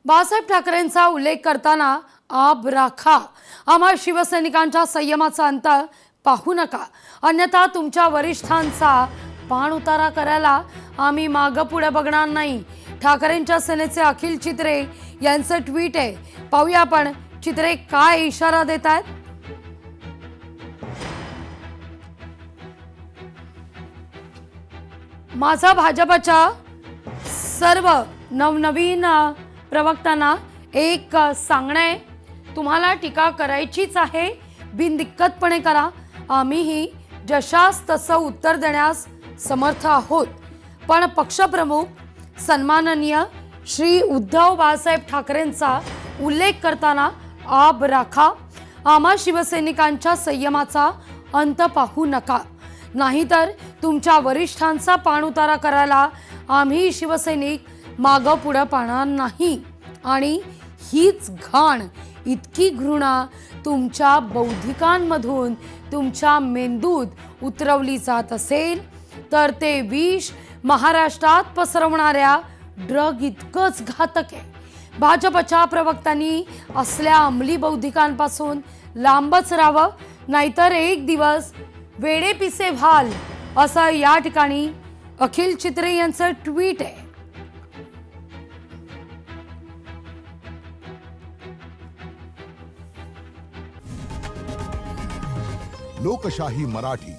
बाळासाहेब ठाकरेंचा उल्लेख करताना आप राखा, आम्हा शिवसैनिकांच्या संयमाचा अंत पाहू नका, अन्यथा तुमच्या वरिष्ठांचा पाण उतारा करायला आम्ही मागं पुढे बघणार नाही. ठाकरेंच्या सेनेचे अखिल चित्रे यांचं ट्विट आहे. पाहूया आपण चित्रे काय इशारा देत आहेत. माझा भाजपच्या सर्व नवनवीन प्रवक्त्यांना एक सांगणं आहे, तुम्हाला टीका करायचीच आहे, बिनदिक्कतपणे करा. आम्हीही जशास तसं उत्तर देण्यास समर्थ आहोत. पण पक्षप्रमुख सन्माननीय श्री उद्धव बाळासाहेब ठाकरेंचा उल्लेख करताना आप राखा, आम्हा शिवसैनिकांच्या संयमाचा अंत पाहू नका, नाहीतर तुमच्या वरिष्ठांचा पाणउतारा करायला आम्ही शिवसैनिक मागं पुढं पाहणार नाही. आणि हीच घाण, इतकी घृणा तुमच्या बौद्धिकांमधून तुमच्या मेंदूत उतरवली जात असेल तर ते विष महाराष्ट्रात पसरवणाऱ्या ड्रग इतकंच घातक आहे. भाजपच्या प्रवक्त्यांनी असल्या अंमली बौद्धिकांपासून लांबच राहावं, नाहीतर एक दिवस वेडेपिसे व्हाल, असं या ठिकाणी अखिल चित्रे यांचं ट्विट आहे. लोकशाही मराठी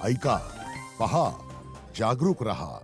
ऐका, पहा, जागरूक रहा.